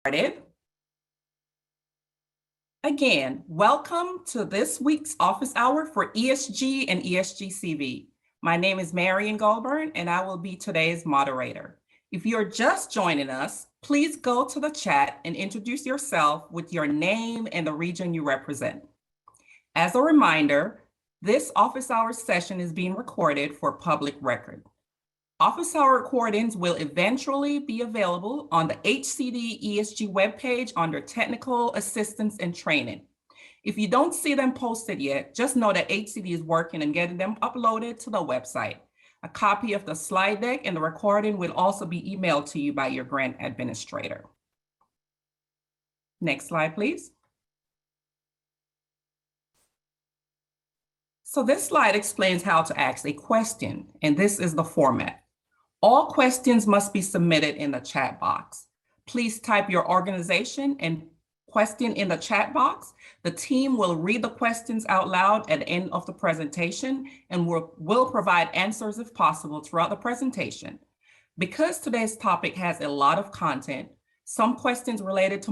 Started. Again, welcome to this week's office hour for ESG and ESG-CV. My name is Marian Goldburn, and I will be today's moderator. If you're just joining us, please go to the chat and introduce yourself with your name and the region you represent. As a reminder, this office hour session is being recorded for public record. Office hour recordings will eventually be available on the HCD ESG webpage under Technical Assistance and Training. If you don't see them posted yet, just know that HCD is working on getting them uploaded to the website. A copy of the slide deck and the recording will also be emailed to you by your grant administrator. Next slide, please. So this slide explains how to ask a question, and this is the format. All questions must be submitted in the chat box. Please type your organization and question in the chat box. The team will read the questions out loud at the end of the presentation and will provide answers if possible throughout the presentation. Because today's topic has a lot of content, some questions related to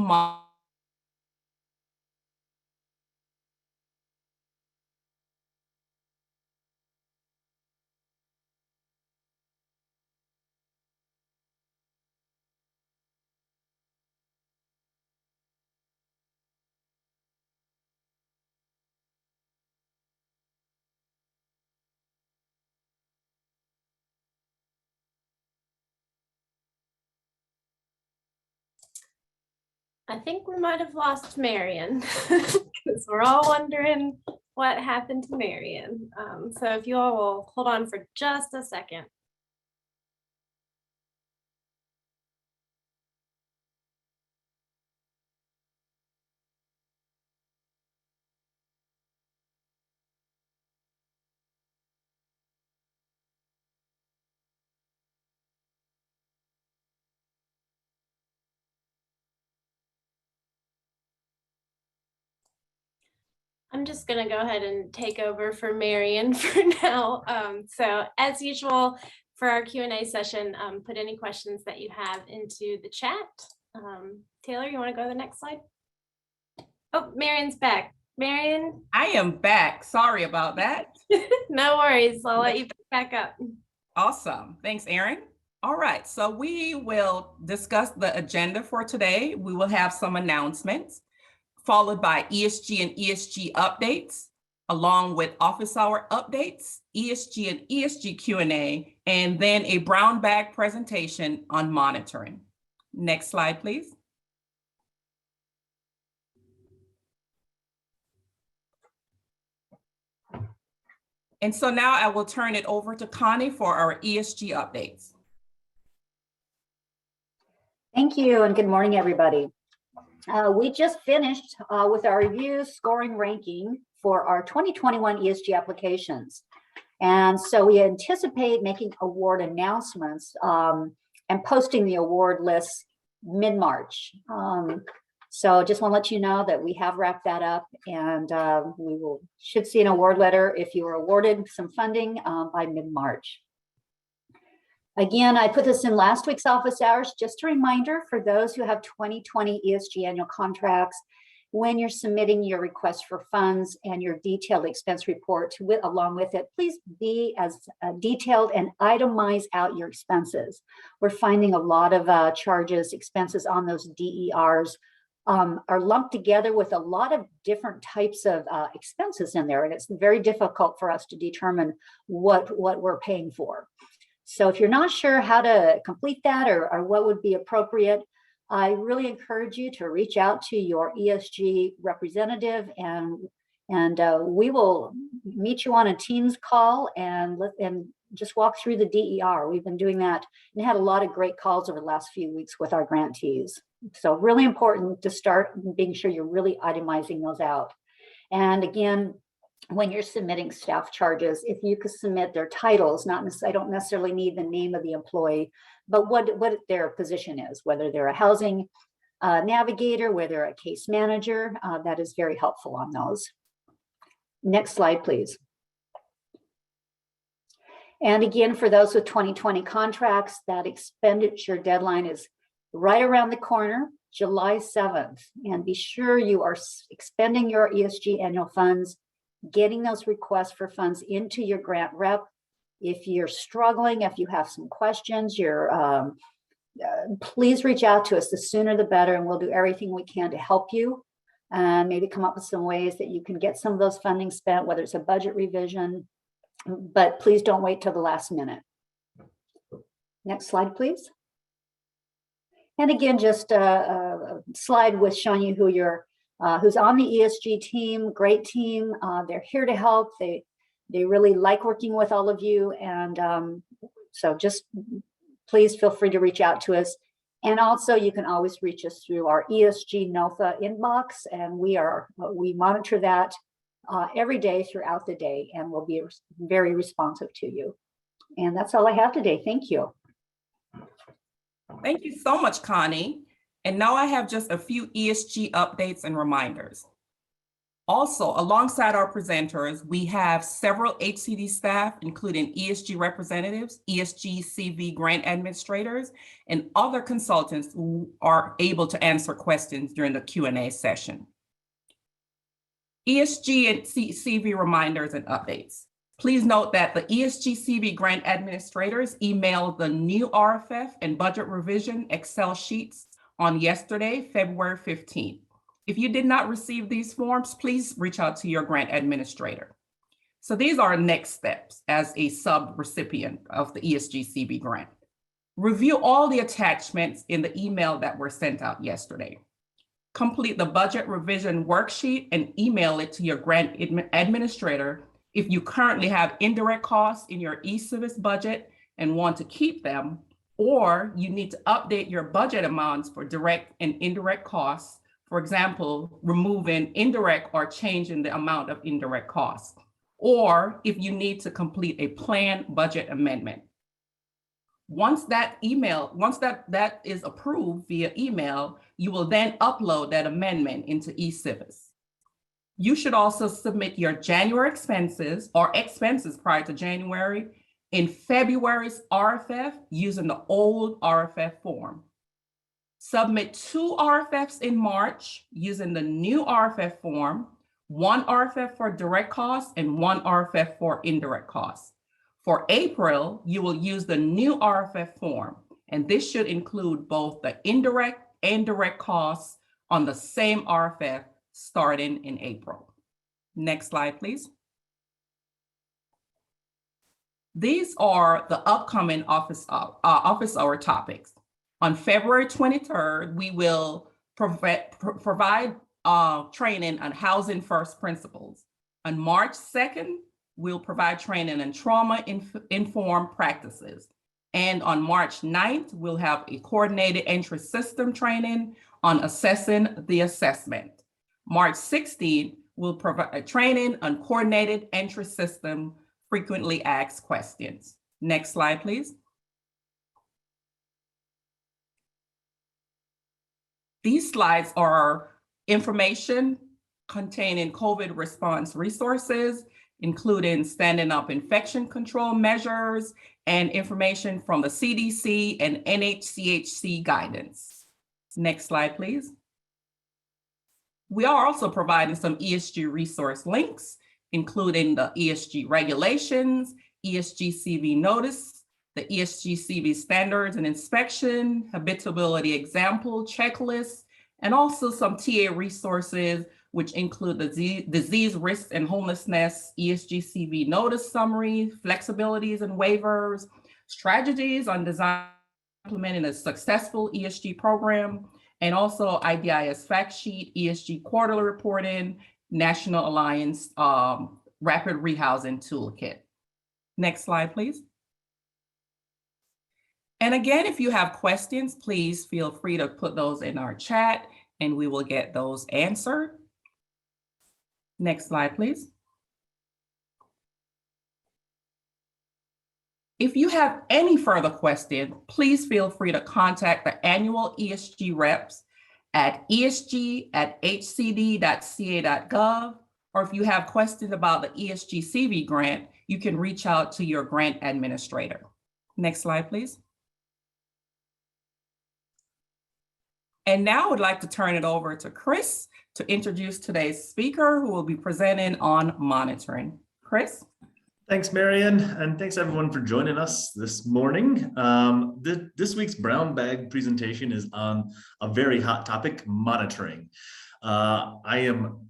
I think we might have lost Marian because we're all wondering what happened to Marian. So if you all will hold on for just a second. I'm just going to go ahead and take over for Marian for now. So as usual, for our Q&A session, put any questions that you have into the chat. Taylor, you want to go to the next slide? Oh, Marian's back. Marian? I am back. Sorry about that. No worries. I'll let you back up. Awesome. Thanks, Erin. All right. So we will discuss the agenda for today. We will have some announcements, followed by ESG and ESG updates, along with office hour updates, ESG and ESG Q&A, and then a brown bag presentation on monitoring. Next slide, please. And so now I will turn it over to Connie for our ESG updates. Thank you, and good morning, everybody. We just finished with our review, scoring, ranking for our 2021 ESG applications. And so we anticipate making award announcements and posting the award lists mid-March. So just want to let you know that we have wrapped that up, and we should see an award letter if you were awarded some funding by mid-March. Again, I put this in last week's office hours, just a reminder for those who have 2020 ESG annual contracts, when you're submitting your request for funds and your detailed expense report along with it, please be as detailed and itemize out your expenses. We're finding a lot of charges, expenses on those DERs are lumped together with a lot of different types of expenses in there, and it's very difficult for us to determine what we're paying for. So if you're not sure how to complete that or what would be appropriate, I really encourage you to reach out to your ESG representative, and we will meet you on a Teams call and just walk through the DER. We've been doing that and had a lot of great calls over the last few weeks with our grantees. So really important to start being sure you're really itemizing those out. And again, when you're submitting staff charges, if you could submit their titles, I don't necessarily need the name of the employee, but what their position is, whether they're a housing navigator, whether they're a case manager, that is very helpful on those. Next slide, please. And again, for those with 2020 contracts, that expenditure deadline is right around the corner. July 7th. And be sure you are expending your ESG annual funds, getting those requests for funds into your grant rep. If you're struggling, if you have some questions, please reach out to us. The sooner the better, and we'll do everything we can to help you and maybe come up with some ways that you can get some of those funding spent, whether it's a budget revision, but please don't wait till the last minute. Next slide, please. And again, just a slide with showing you who's on the ESG team. Great team. They're here to help. They really like working with all of you, and so just please feel free to reach out to us. And also, you can always reach us through our ESG NOFA inbox, and we monitor that every day throughout the day, and we'll be very responsive to you. And that's all I have today. Thank you. Thank you so much, Connie. And now I have just a few ESG updates and reminders. Also, alongside our presenters, we have several HCD staff, including ESG representatives, ESG-CV grant administrators, and other consultants who are able to answer questions during the Q&A session. ESG and CV reminders and updates. Please note that the ESG-CV grant administrators emailed the new RFF and budget revision Excel sheets on yesterday, February 15th. If you did not receive these forms, please reach out to your grant administrator. So these are next steps as a sub-recipient of the ESG-CV grant. Review all the attachments in the email that were sent out yesterday. Complete the budget revision worksheet and email it to your grant administrator if you currently have indirect costs in your eCivis budget and want to keep them, or you need to update your budget amounts for direct and indirect costs. For example, removing indirect or changing the amount of indirect costs, or if you need to complete a planned budget amendment. Once that is approved via email, you will then upload that amendment into eCivis. You should also submit your January expenses or expenses prior to January in February's RFF using the old RFF form. Submit 2 RFFs in March using the new RFF form, 1 RFF for direct costs and 1 RFF for indirect costs. For April, you will use the new RFF form, and this should include both the indirect and direct costs on the same RFF starting in April. Next slide, please. These are the upcoming office hour topics. On February 23rd, we will provide training on housing first principles. On March 2nd, we'll provide training on trauma-informed practices. And on March 9th, we'll have a coordinated entry system training on assessing the assessment. March 16th, we'll provide a training on coordinated entry system frequently asked questions. Next slide, please. These slides are information containing COVID response resources, including standing up infection control measures and information from the CDC and NHCHC guidance. Next slide, please. We are also providing some ESG resource links, including the ESG regulations, ESG-CV notice, the ESG-CV standards and inspection, habitability example checklist, and also some TA resources, which include the disease risks and homelessness, ESG-CV notice summary, flexibilities and waivers, strategies on design implementing a successful ESG program, and also IDIS fact sheet, ESG quarterly reporting, National Alliance Rapid Rehousing Toolkit. Next slide, please. And again, if you have questions, please feel free to put those in our chat and we will get those answered. Next slide, please. If you have any further questions, please feel free to contact the annual ESG reps at esg@hcd.ca.gov, or if you have questions about the ESG-CV grant, you can reach out to your grant administrator. Next slide, please. And now I would like to turn it over to Chris to introduce today's speaker who will be presenting on monitoring. Chris? Thanks, Marion, and thanks everyone for joining us this morning. This week's brown bag presentation is on a very hot topic, monitoring. I am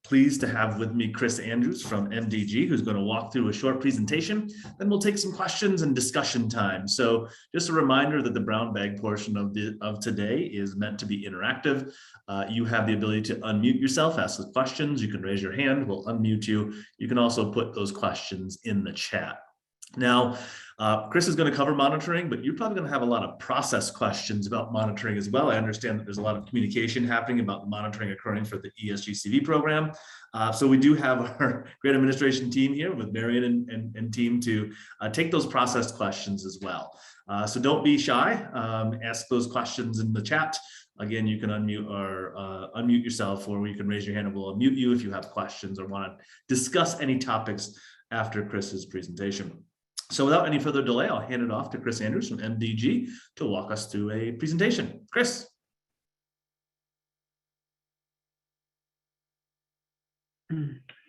pleased to have with me Chris Andrews from MDG, who's going to walk through a short presentation. Then we'll take some questions and discussion time. So just a reminder that the brown bag portion of today is meant to be interactive. You have the ability to unmute yourself, ask the questions. You can raise your hand, we'll unmute you. You can also put those questions in the chat. Now, Chris is going to cover monitoring, but you're probably going to have a lot of process questions about monitoring as well. I understand that there's a lot of communication happening about the monitoring occurring for the ESG-CV program. So we do have our great administration team here with Marion and team to take those process questions as well. So don't be shy, ask those questions in the chat. Again, you can unmute yourself, or you can raise your hand and we'll unmute you if you have questions or want to discuss any topics after Chris's presentation. So without any further delay, I'll hand it off to Chris Andrews from MDG to walk us through a presentation. Chris.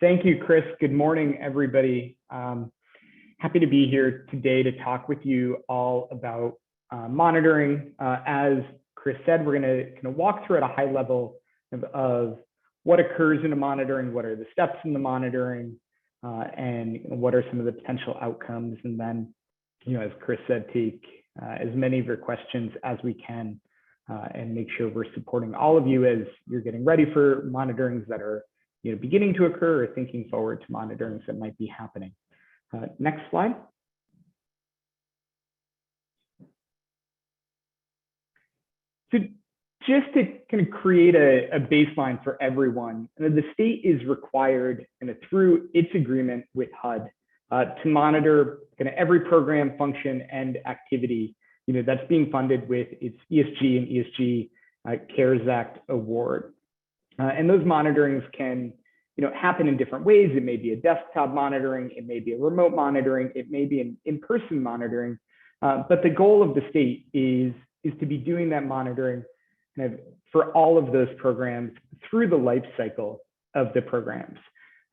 Thank you, Chris. Good morning, everybody. Happy to be here today to talk with you all about monitoring. As Chris said, we're going to kind of walk through at a high level of what occurs in the monitoring, what are the steps in the monitoring, and what are some of the potential outcomes. And then, as Chris said, take as many of your questions as we can and make sure we're supporting all of you as you're getting ready for monitorings that are beginning to occur or thinking forward to monitorings that might be happening. Next slide. So just to kind of create a baseline for everyone, the state is required through its agreement with HUD to monitor kind of every program, function, and activity that's being funded with its ESG and ESG CARES Act award. And those monitorings can happen in different ways. It may be a desktop monitoring, it may be a remote monitoring, it may be an in-person monitoring. But the goal of the state is to be doing that monitoring kind of for all of those programs through the life cycle of the programs.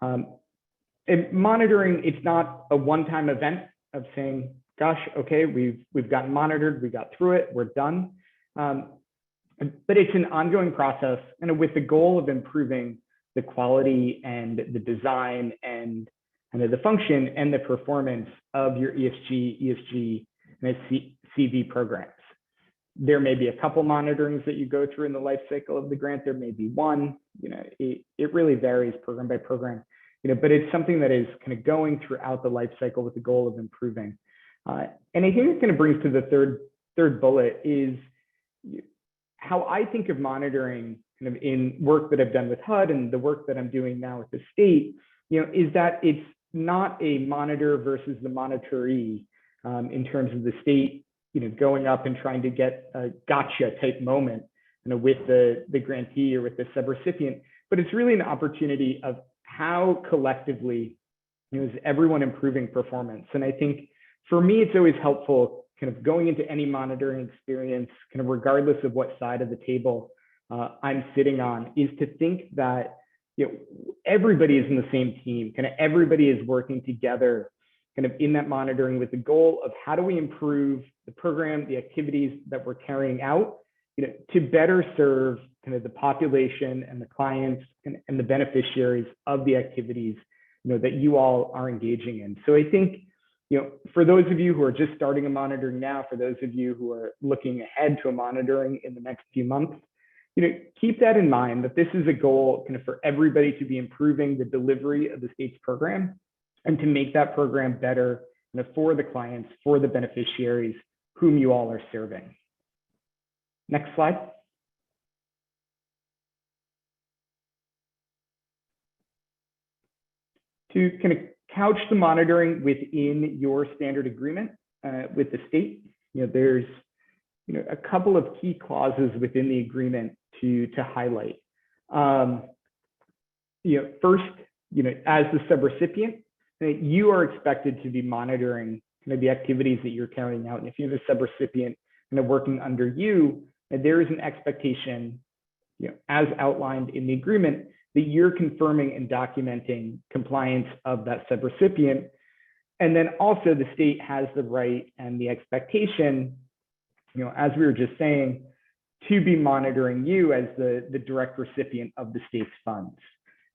And monitoring, it's not a one-time event of saying, gosh, okay, we've gotten monitored, we got through it, we're done. But it's an ongoing process, and with the goal of improving the quality and the design and the function and the performance of your ESG, ESG, and CV programs. There may be a couple monitorings that you go through in the life cycle of the grant. There may be one. It really varies program by program. But it's something that is kind of going throughout the life cycle with the goal of improving. And I think it kind of brings to the third bullet is how I think of monitoring kind of in work that I've done with HUD and the work that I'm doing now with the state. Is that it's not a monitor versus the monitoree in terms of the state going up and trying to get a gotcha type moment with the grantee or with the subrecipient, but it's really an opportunity of how collectively is everyone improving performance. And I think for me, it's always helpful kind of going into any monitoring experience, kind of regardless of what side of the table I'm sitting on, is to think that everybody is in the same team, kind of everybody is working together kind of in that monitoring with the goal of how do we improve the program, the activities that we're carrying out, to better serve kind of the population and the clients and the beneficiaries of the activities, that you all are engaging in. So I think, for those of you who are just starting a monitoring now, for those of you who are looking ahead to a monitoring in the next few months, keep that in mind, that this is a goal kind of for everybody to be improving the delivery of the state's program and to make that program better for the clients, for the beneficiaries whom you all are serving. Next slide. To kind of couch the monitoring within your standard agreement with the state, there's a couple of key clauses within the agreement to highlight. First, as the subrecipient, you are expected to be monitoring the activities that you're carrying out. And if you have a subrecipient working under you, there is an expectation, as outlined in the agreement, that you're confirming and documenting compliance of that subrecipient. And then also the state has the right and the expectation, as we were just saying, to be monitoring you as the direct recipient of the state's funds.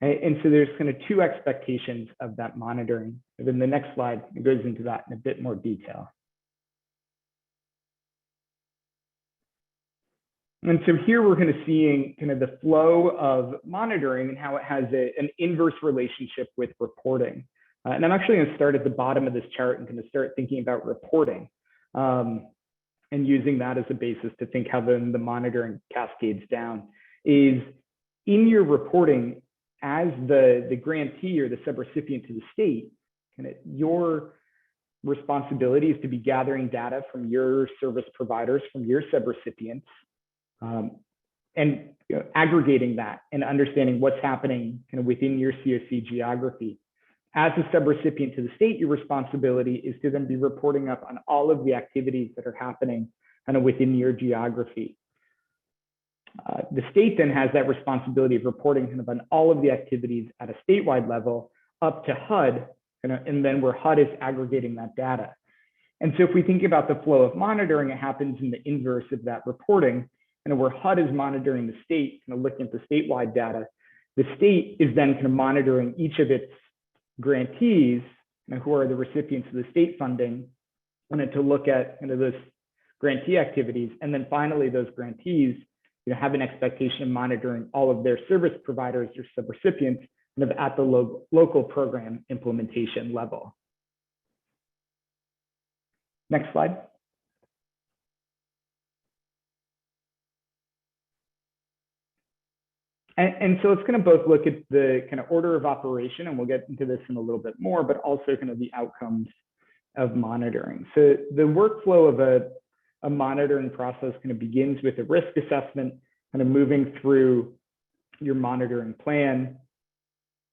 And so there's kind of two expectations of that monitoring. And then the next slide goes into that in a bit more detail. And so here we're kind of seeing kind of the flow of monitoring and how it has an inverse relationship with reporting. And I'm actually going to start at the bottom of this chart and kind of start thinking about reporting and using that as a basis to think how then the monitoring cascades down. Is in your reporting as the grantee or the subrecipient to the state, kind of your responsibility is to be gathering data from your service providers, from your subrecipients, and aggregating that and understanding what's happening kind of within your COC geography. As a subrecipient to the state, your responsibility is to then be reporting up on all of the activities that are happening kind of within your geography. The state then has that responsibility of reporting kind of on all of the activities at a statewide level up to HUD, and then where HUD is aggregating that data. And so if we think about the flow of monitoring, it happens in the inverse of that reporting, and where HUD is monitoring the state, kind of looking at the statewide data, the state is then kind of monitoring each of its grantees, who are the recipients of the state funding, and to look at kind of those grantee activities. And then finally, those grantees have an expectation of monitoring all of their service providers or subrecipients kind of at the local program implementation level. Next slide. And so let's kind of both look at the kind of order of operation, and we'll get into this in a little bit more, but also kind of the outcomes of monitoring. So the workflow of a monitoring process kind of begins with a risk assessment, kind of moving through your monitoring plan,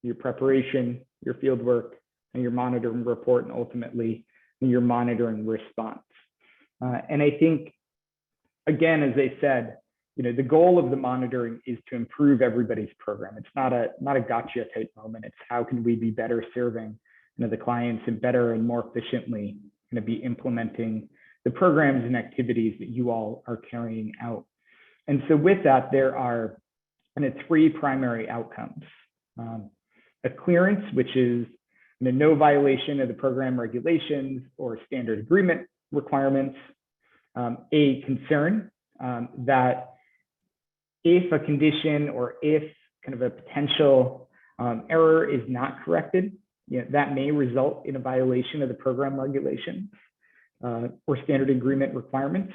your preparation, your field work, and your monitoring report, and ultimately your monitoring response. And I think, again, as I said, the goal of the monitoring is to improve everybody's program. It's not a gotcha type moment. It's how can we be better serving the clients and better and more efficiently going to be implementing the programs and activities that you all are carrying out. And so with that, there are kind of three primary outcomes. A clearance, which is no violation of the program regulations or standard agreement requirements. A concern that if a condition or if kind of a potential error is not corrected, that may result in a violation of the program regulations or standard agreement requirements.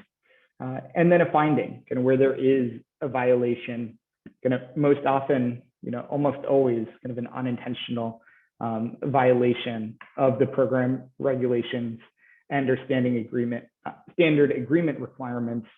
And then a finding, kind of where there is a violation, kind of most often, almost always kind of an unintentional violation of the program regulations and or standard agreement requirements.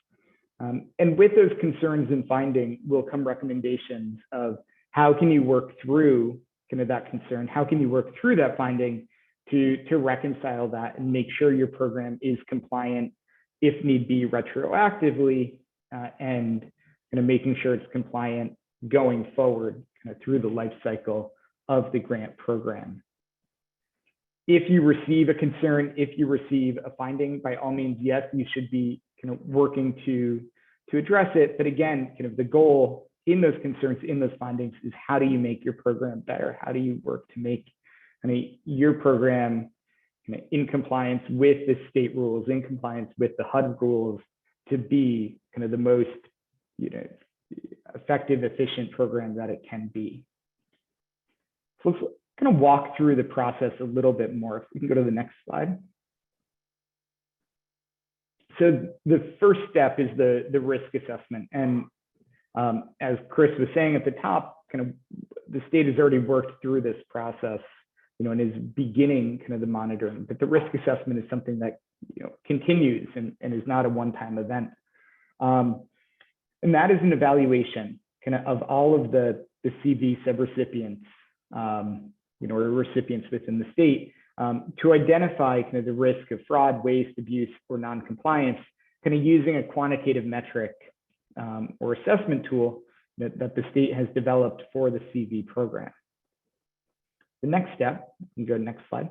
And with those concerns and finding will come recommendations of how can you work through kind of that concern, how can you work through that finding to reconcile that and make sure your program is compliant, if need be, retroactively, and kind of making sure it's compliant going forward kind of through the life cycle of the grant program. If you receive a concern, if you receive a finding, by all means, yes, you should be kind of working to address it. But again, kind of the goal in those concerns, in those findings, is how do you make your program better? How do you work to make your program in compliance with the state rules, in compliance with the HUD rules, to be kind of the most effective, efficient program that it can be. So let's kind of walk through the process a little bit more. If we can go to the next slide. So the first step is the risk assessment. And as Chris was saying at the top, kind of the state has already worked through this process, and is beginning kind of the monitoring. But the risk assessment is something that continues and is not a one-time event. And that is an evaluation kind of all of the CV subrecipients, or recipients within the state, to identify kind of the risk of fraud, waste, abuse, or non-compliance, kind of using a quantitative metric or assessment tool that the state has developed for the CV program. The next step, you can go to the next slide,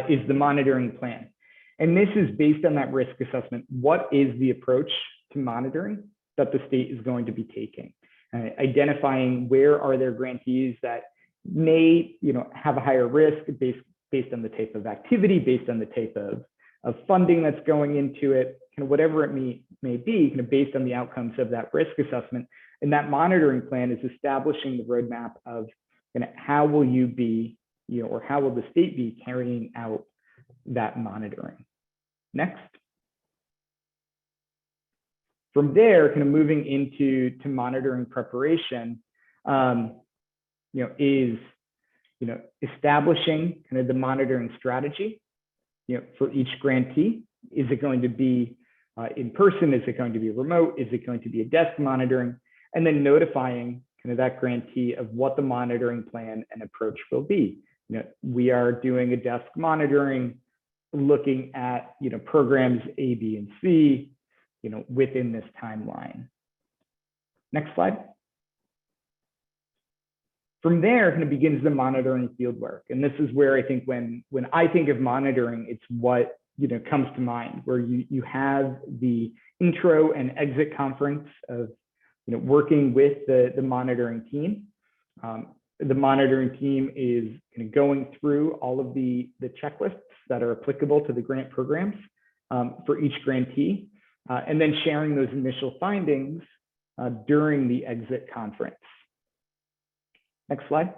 is the monitoring plan. And this is based on that risk assessment. What is the approach to monitoring that the state is going to be taking? Identifying where are there grantees that may have a higher risk based on the type of activity, based on the type of funding that's going into it, kind of whatever it may be, kind of based on the outcomes of that risk assessment. And that monitoring plan is establishing the roadmap of how will you be, or how will the state be carrying out that monitoring. Next. From there, kind of moving into monitoring preparation, is establishing kind of the monitoring strategy, for each grantee. Is it going to be in person? Is it going to be remote? Is it going to be a desk monitoring? And then notifying kind of that grantee of what the monitoring plan and approach will be. We are doing a desk monitoring, looking at programs A, B, and C, within this timeline. Next slide. From there, kind of begins the monitoring fieldwork. And this is where I think when I think of monitoring, it's what comes to mind, where you have the intro and exit conference of working with the monitoring team. The monitoring team is kind of going through all of the checklists that are applicable to the grant programs for each grantee, and then sharing those initial findings during the exit conference. Next slide.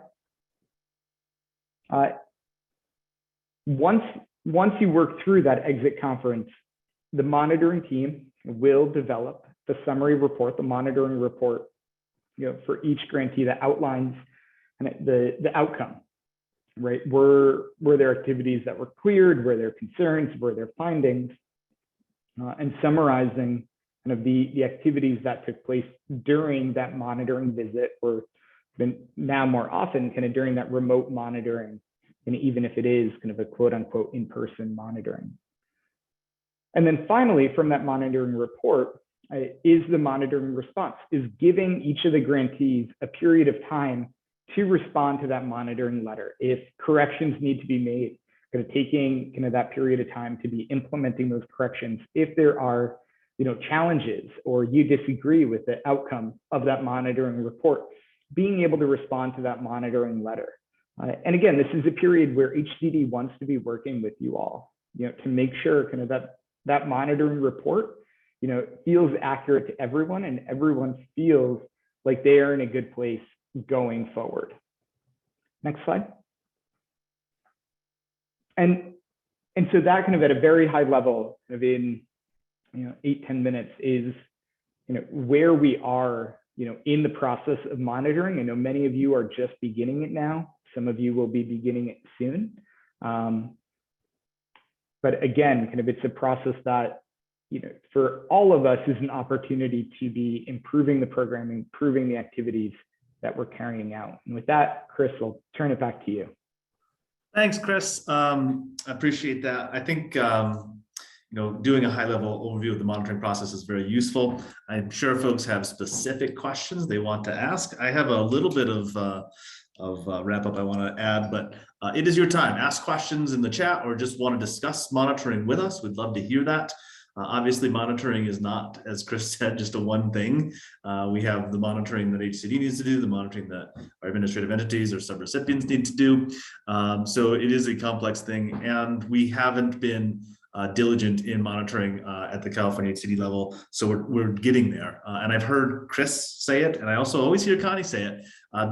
Once you work through that exit conference, the monitoring team will develop the summary report, the monitoring report, for each grantee that outlines the outcome, right? Were there activities that were cleared? Were there concerns? Were there findings? And summarizing kind of the activities that took place during that monitoring visit, or now more often kind of during that remote monitoring, and even if it is kind of a quote unquote in-person monitoring. And then finally, from that monitoring report, is the monitoring response, is giving each of the grantees a period of time to respond to that monitoring letter. If corrections need to be made, kind of taking kind of that period of time to be implementing those corrections. If there are challenges, or you disagree with the outcome of that monitoring report, being able to respond to that monitoring letter. And again, this is a period where HCD wants to be working with you all, to make sure kind of that monitoring report, feels accurate to everyone, and everyone feels like they are in a good place going forward. Next slide. And so that kind of at a very high level of in 8-10 minutes is where we are in the process of monitoring. I know many of you are just beginning it now. Some of you will be beginning it soon. But again, kind of it's a process that, for all of us is an opportunity to be improving the program, improving the activities that we're carrying out. And with that, Chris, I'll turn it back to you. Thanks, Chris. I appreciate that. I think doing a high-level overview of the monitoring process is very useful. I'm sure folks have specific questions they want to ask. I have a little bit of wrap-up I want to add, but it is your time. Ask questions in the chat, or just want to discuss monitoring with us. We'd love to hear that. Obviously, monitoring is not, as Chris said, just a one thing. We have the monitoring that HCD needs to do, the monitoring that our administrative entities or subrecipients need to do. So it is a complex thing, and we haven't been diligent in monitoring at the California HCD level. So we're getting there. And I've heard Chris say it, and I also always hear Connie say it.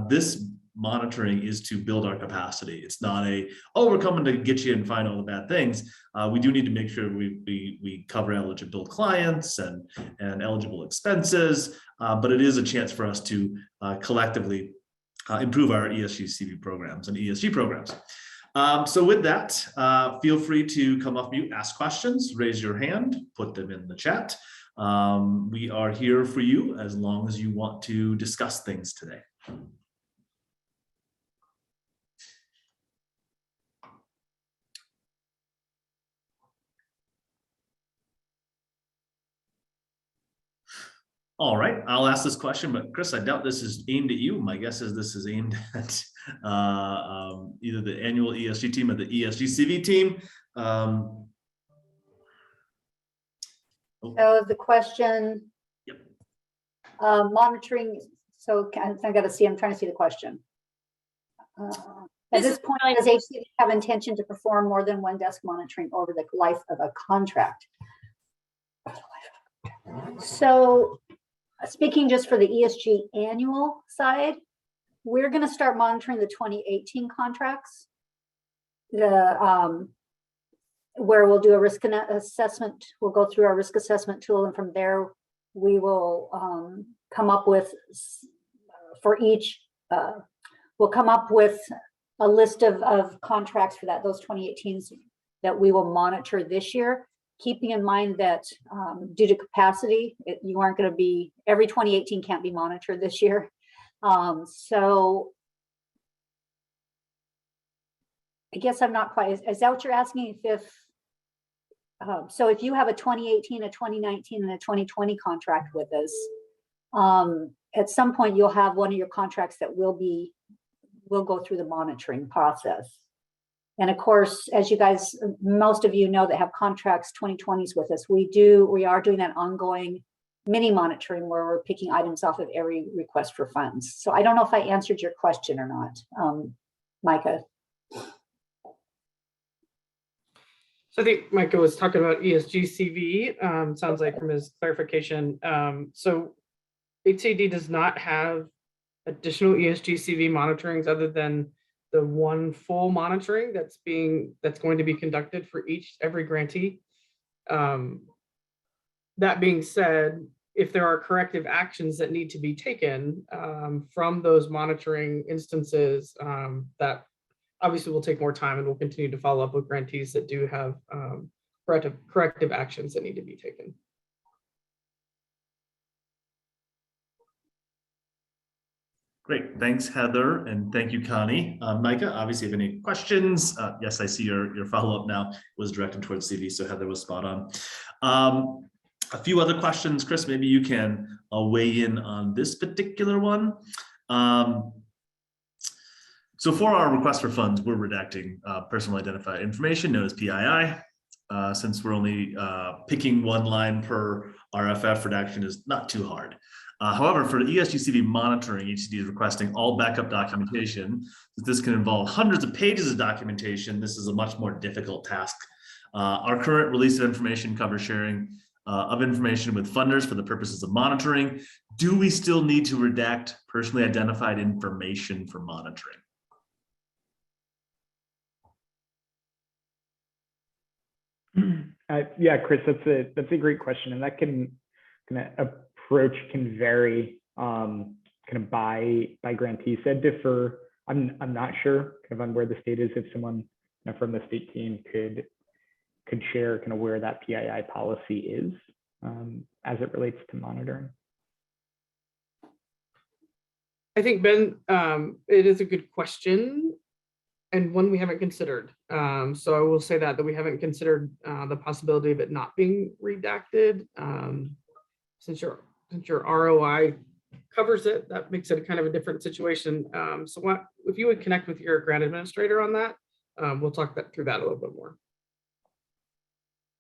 This monitoring is to build our capacity. It's not we're coming to get you and find all the bad things. We do need to make sure we cover eligible clients and eligible expenses, but it is a chance for us to collectively improve our ESG-CV programs and ESG programs. So with that, feel free to come off mute, ask questions, raise your hand, put them in the chat. We are here for you as long as you want to discuss things today. All right, I'll ask this question, but Chris, I doubt this is aimed at you. My guess is this is aimed at either the annual ESG team or the ESG-CV team. So the question, Yep. monitoring, so I got to see, I'm trying to see the question. At This this is point, like- does HCD have intention to perform more than one desk monitoring over the life of a contract? So speaking just for the ESG annual side, we're going to start monitoring the 2018 contracts. Where we'll do a risk assessment, we'll go through our risk assessment tool, and from there we will come up with, for each, we'll come up with a list of contracts for those 2018s that we will monitor this year, keeping in mind that due to capacity, you aren't going to be, every 2018 can't be monitored this year. So I guess I'm not quite, is that what you're asking? So if you have a 2018, a 2019, and a 2020 contract with us, at some point you'll have one of your contracts that will go through the monitoring process. And of course, as you guys, most of you know that have contracts 2020s with us, we are doing that ongoing mini monitoring where we're picking items off of every request for funds. So I don't know if I answered your question or not, Micah. So I think Micah was talking about ESG-CV, sounds like from his clarification. So HCD does not have additional ESG-CV monitorings other than the one full monitoring that's going to be conducted for every grantee. That being said, if there are corrective actions that need to be taken from those monitoring instances, that obviously will take more time, and we'll continue to follow up with grantees that do have corrective actions that need to be taken. Great, thanks, Heather, and thank you, Connie. Micah, obviously, if you have any questions, yes, I see your follow-up now was directed towards CV, so Heather was spot on. A few other questions, Chris, maybe you can weigh in on this particular one. So for our request for funds, we're redacting personal identified information known as PII. Since we're only picking one line per RFF, redaction is not too hard. However, for the ESG-CV monitoring, HCD is requesting all backup documentation. Since this can involve hundreds of pages of documentation, this is a much more difficult task. Our current release of information covers sharing of information with funders for the purposes of monitoring. Do we still need to redact personally identified information for monitoring? Yeah, Chris, that's a great question, and that approach can vary kind of by grantee. Said differ. I'm not sure kind of on where the state is. If someone from the state team could share kind of where that PII policy is as it relates to monitoring. I think, Ben, it is a good question and one we haven't considered. So I will say that we haven't considered the possibility of it not being redacted. Since your ROI covers it, that makes it a kind of a different situation. So if you would connect with your grant administrator on that, we'll talk through that a little bit more.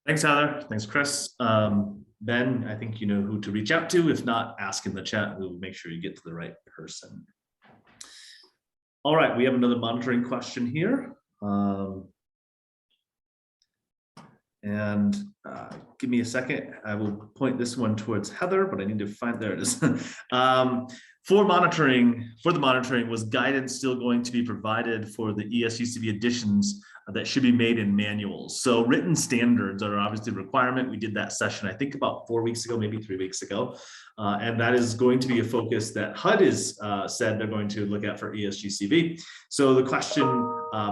Thanks, Heather. Thanks, Chris. Ben, I think you know who to reach out to. If not, ask in the chat. We'll make sure you get to the right person. All right, we have another monitoring question here. Give me a second. I will point this one towards Heather, but I need to find, there it is. For the monitoring, was guidance still going to be provided for the ESG-CV additions that should be made in manuals? So written standards are obviously a requirement. We did that session, I think about 4 weeks ago, maybe 3 weeks ago. And that is going to be a focus that HUD is said they're going to look at for ESG-CV. So the question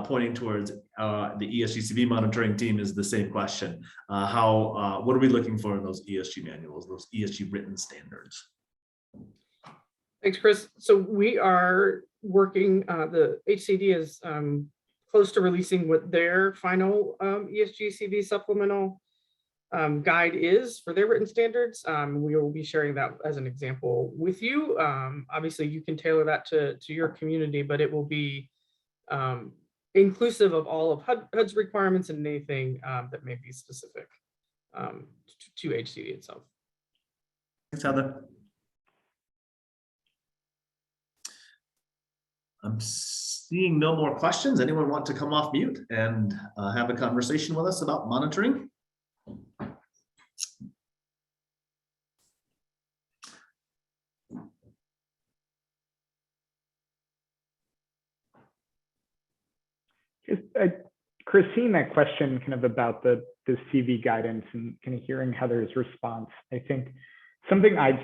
pointing towards the ESG-CV monitoring team is the same question. What are we looking for in those ESG manuals, those ESG written standards? Thanks, Chris. So we are working, the HCD is close to releasing what their final ESG-CV supplemental guide is for their written standards. We will be sharing that as an example with you. Obviously, you can tailor that to your community, but it will be inclusive of all of HUD's requirements and anything that may be specific to HCD itself. Thanks, Heather. I'm seeing no more questions. Anyone want to come off mute and have a conversation with us about monitoring? Just, Chris, seeing that question kind of about the CV guidance and kind of hearing Heather's response, I think something I've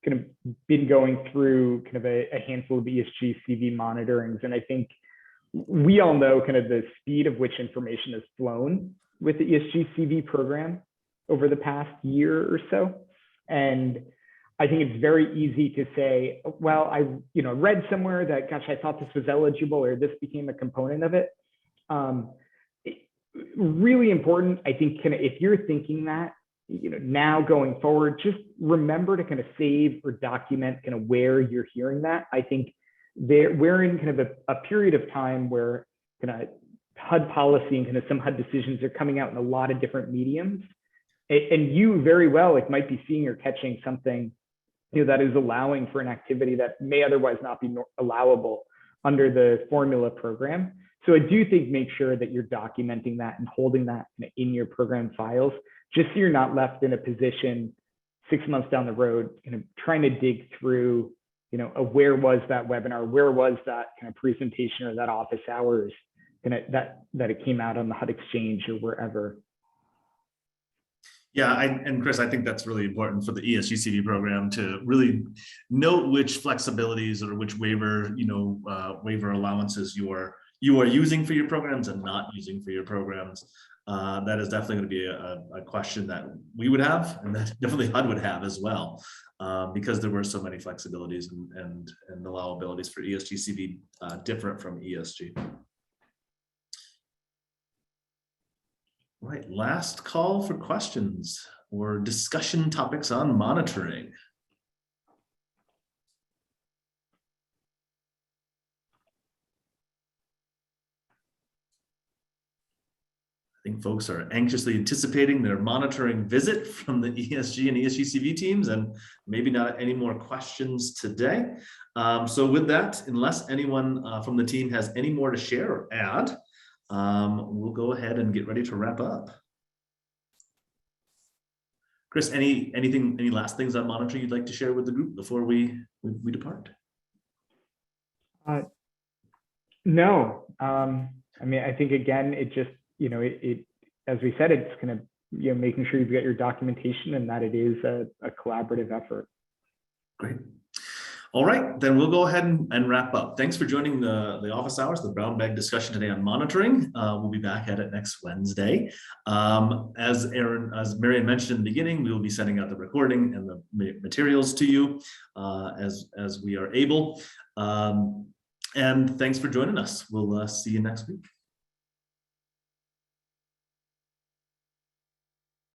kind of been going through kind of a handful of ESG CV monitorings, and I think we all know kind of the speed of which information has flown with the ESG CV program over the past year or so. And I think it's very easy to say, well, I read somewhere that, gosh, I thought this was eligible or this became a component of it. Really important, I think, kind of if you're thinking that, now going forward, just remember to kind of save or document kind of where you're hearing that. I think we're in kind of a period of time where kind of HUD policy and kind of some HUD decisions are coming out in a lot of different mediums. And you very well might be seeing or catching something that is allowing for an activity that may otherwise not be allowable under the formula program. So I do think make sure that you're documenting that and holding that in your program files, just so you're not left in a position 6 months down the road, kind of trying to dig through, where was that webinar, where was that kind of presentation or that office hours, and that it came out on the HUD Exchange or wherever. Yeah, and Chris, I think that's really important for the ESG-CV program to really note which flexibilities or which waiver allowances you are using for your programs and not using for your programs. That is definitely going to be a question that we would have, and that definitely HUD would have as well, because there were so many flexibilities and allowabilities for ESG-CV different from ESG. Right, last call for questions or discussion topics on monitoring. I think folks are anxiously anticipating their monitoring visit from the ESG and ESG-CV teams, and maybe not any more questions today. So with that, unless anyone from the team has any more to share or add, we'll go ahead and get ready to wrap up. Chris, any last things on monitoring you'd like to share with the group before we depart? No, I mean, I think again, it just, as we said, it's kind of, making sure you've got your documentation and that it is a collaborative effort. Great. All right, then we'll go ahead and wrap up. Thanks for joining the office hours, the brown bag discussion today on monitoring. We'll be back at it next Wednesday. As Marian mentioned in the beginning, we will be sending out the recording and the materials to you as we are able. And thanks for joining us. We'll see you next week.